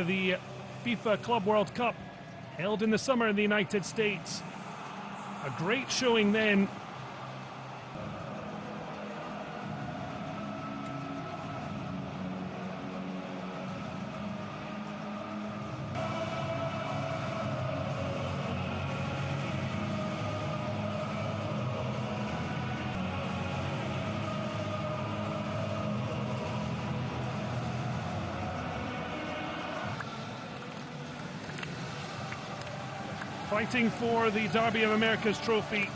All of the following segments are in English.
the FIFA Club World Cup held in the summer in the United States. A great showing then. Fighting for the Derby of Americas trophy,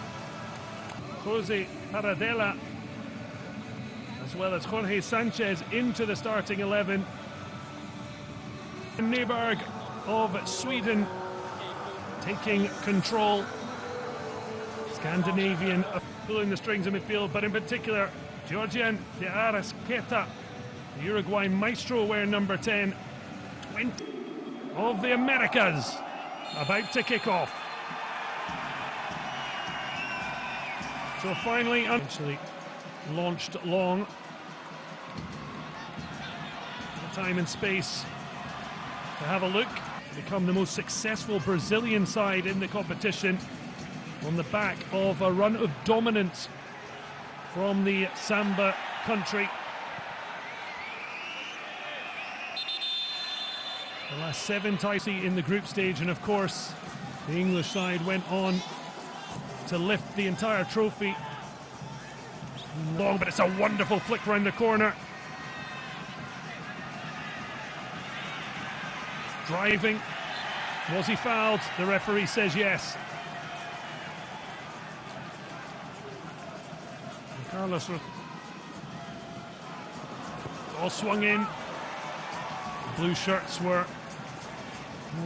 Jose Paradela, as well as Jorge Sanchez into the starting 11. Nyberg of Sweden taking control. Scandinavian pulling the strings in midfield, but in particular Georgian de Arrasqueta, the Uruguay maestro, wearing number 10. 20 of the Americas about to kick off. So finally, eventually launched long. Time and space to have a look. Become the most successful Brazilian side in the competition on the back of a run of dominance from the Samba country. The last 7 ties in the group stage, and of course the English side went on to lift the entire trophy. Long, but it's a wonderful flick round the corner. Driving. Was he fouled? The referee says yes. And Carlos all swung in. The blue shirts were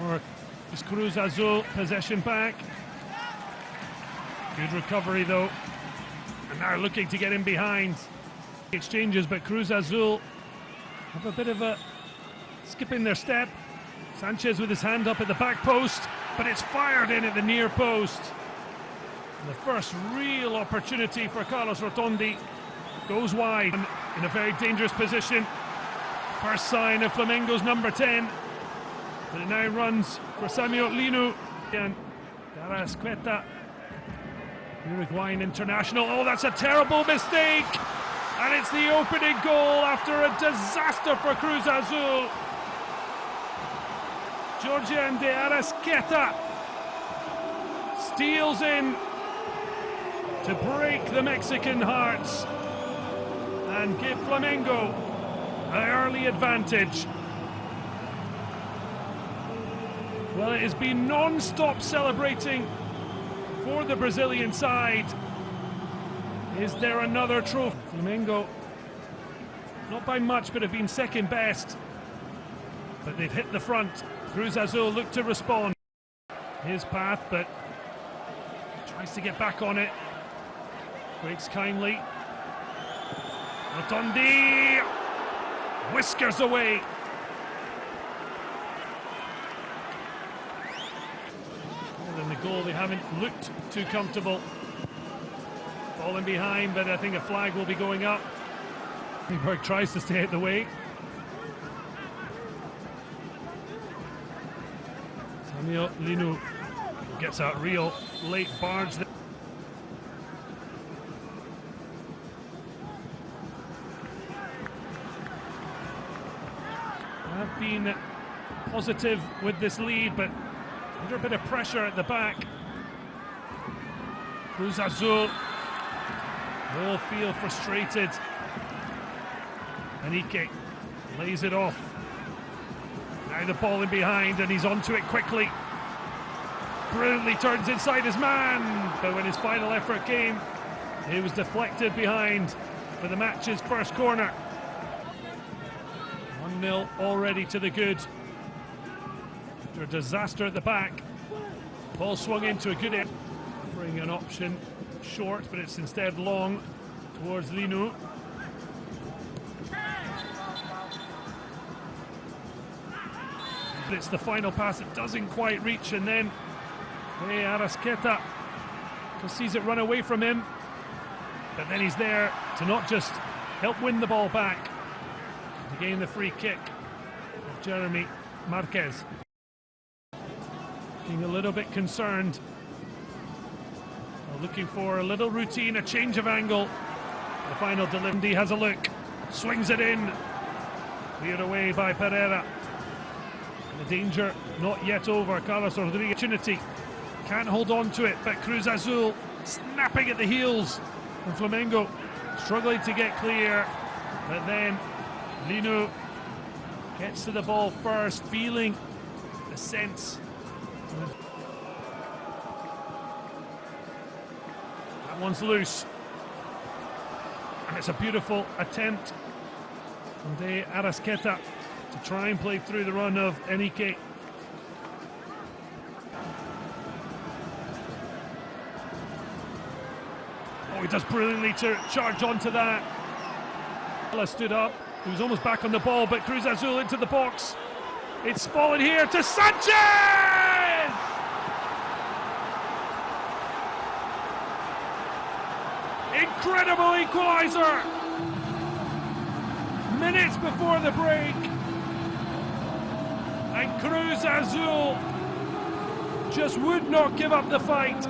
more CRUZ AZUL, possession back. Good recovery though. And now looking to get in behind. Exchanges, but CRUZ AZUL have a bit of a skip in their step. Sanchez with his hand up at the back post, but it's fired in at the near post. And the first real opportunity for Carlos Rotondi goes wide in a very dangerous position. First sign of Flamengo's number 10. But it now runs for Samuel Lino and Arrasqueta, Uruguayan international. Oh, that's a terrible mistake! And it's the opening goal after a disaster for CRUZ AZUL. Georgian de Arrasqueta steals in to break the Mexican hearts and give Flamengo an early advantage. Well, it has been non-stop celebrating for the Brazilian side. Is there another trophy? Flamengo, not by much, but have been second best. But they've hit the front. CRUZ AZUL look to respond. His path, but tries to get back on it. Breaks kindly. Rotondi whiskers away. Well, in the goal, they haven't looked too comfortable. Falling behind, but I think a flag will be going up. Nyberg tries to stay out the way. Samuel Lino gets a real late barge there. Have been positive with this lead, but under a bit of pressure at the back. CRUZ AZUL all feel frustrated. Anike lays it off. Now the ball in behind, and he's onto it quickly. Brilliantly turns inside his man, but when his final effort came, it was deflected behind for the match's first corner. 1-0 already to the good. After a disaster at the back, ball swung into a good end. Offering an option short, but it's instead long towards Lino. But it's the final pass that doesn't quite reach, and then Arrasqueta just sees it run away from him. But then he's there to not just help win the ball back, to gain the free kick of Jeremy Marquez. Being a little bit concerned. Looking for a little routine, a change of angle. The final delivery has a look. Swings it in. Cleared away by Pereira. The danger not yet over. Carlos Rodriguez opportunity. Can't hold on to it, but CRUZ AZUL snapping at the heels. And Flamengo struggling to get clear. But then Lino gets to the ball first, feeling the sense. That one's loose. And it's a beautiful attempt from De Arrasqueta to try and play through the run of Enrique. Oh, he does brilliantly to charge onto that. Stood up. He was almost back on the ball, but CRUZ AZUL into the box. It's fallen here to Sanchez! Incredible equaliser! Minutes before the break. And CRUZ AZUL just would not give up the fight.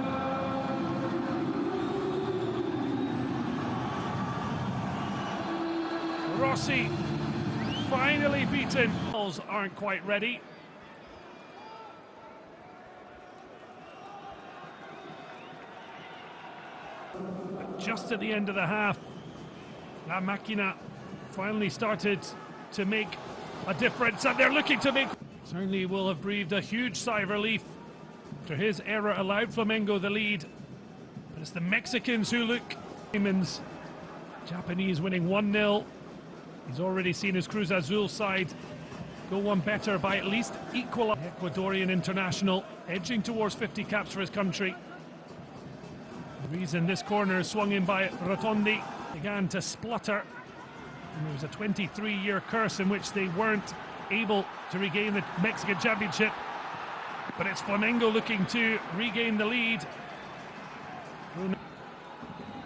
Rossi finally beaten. Balls aren't quite ready. Just at the end of the half, La Máquina finally started to make a difference, and they're looking to make... Certainly will have breathed a huge sigh of relief after his error allowed Flamengo the lead. But it's the Mexicans who look... Japanese winning 1-0. He's already seen his CRUZ AZUL side go one better by at least equal. Ecuadorian international edging towards 50 caps for his country. The reason this corner swung in by Rotondi began to splutter. And there was a 23-year curse in which they weren't able to regain the Mexican championship. But it's Flamengo looking to regain the lead.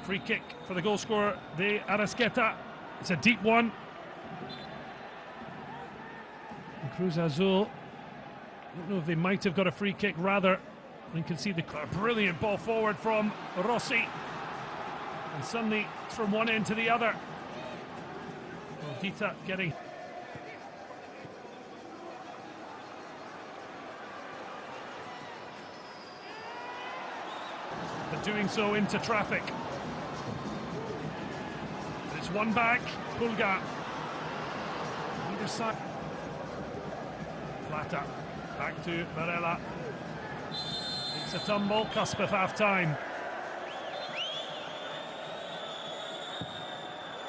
Free kick for the goal scorer, De Arrasqueta. It's a deep one. And CRUZ AZUL, I don't know if they might have got a free kick, rather than concede the brilliant ball forward from Rossi. And suddenly it's from one end to the other. Dita getting... But doing so into traffic. It's one back, Pulgar. Either side. Plata, back to Varela. It's a tumble, cusp of half-time.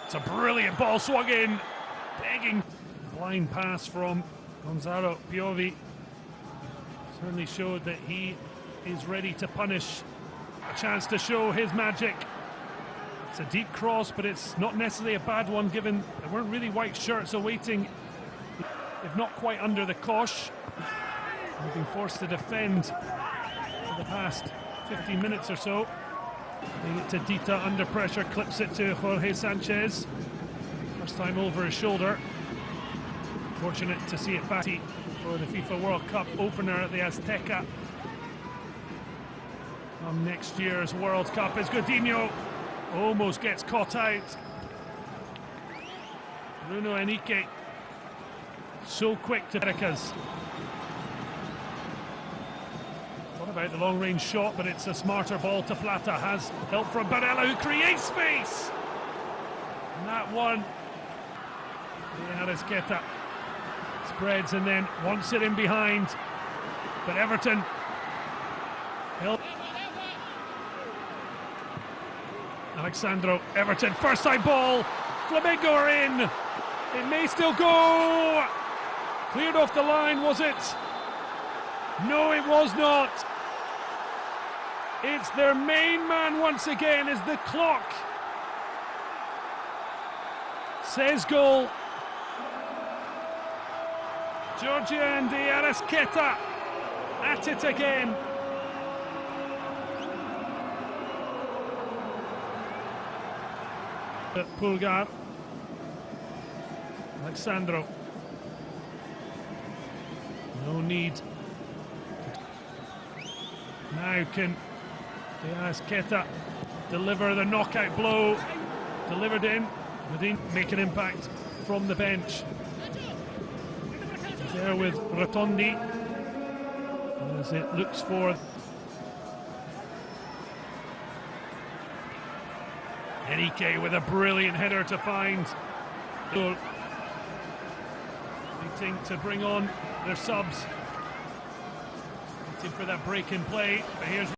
It's a brilliant ball swung in, begging. Blind pass from Gonzalo Piovi. Certainly showed that he is ready to punish. A chance to show his magic. It's a deep cross, but it's not necessarily a bad one, given there weren't really white shirts awaiting, if not quite under the cosh. They've been forced to defend for the past 15 minutes or so. Playing it to Dita under pressure, clips it to Jorge Sanchez. First time over his shoulder. Fortunate to see it back for the FIFA World Cup opener at the Azteca. Next year's World Cup is Godinho. Almost gets caught out. Bruno Henrique so quick to Americas. Thought about the long-range shot, but it's a smarter ball to Plata. Has help from Barella, who creates space. And that one, De Arrasqueta spreads and then wants it in behind. But Everton help. Alexandro, Everton, first time ball. Flamengo are in. It may still go. Cleared off the line, was it? No, it was not. It's their main man once again as the clock says goal. Georgian De Arrasqueta at it again. Pulgar, need. Now can Diaz Queta deliver the knockout blow? Delivered in. Godin make an impact from the bench. He's there with Rotondi as it looks for Enrique with a brilliant header to find. Waiting to bring on their subs. Waiting for that break in play. But here's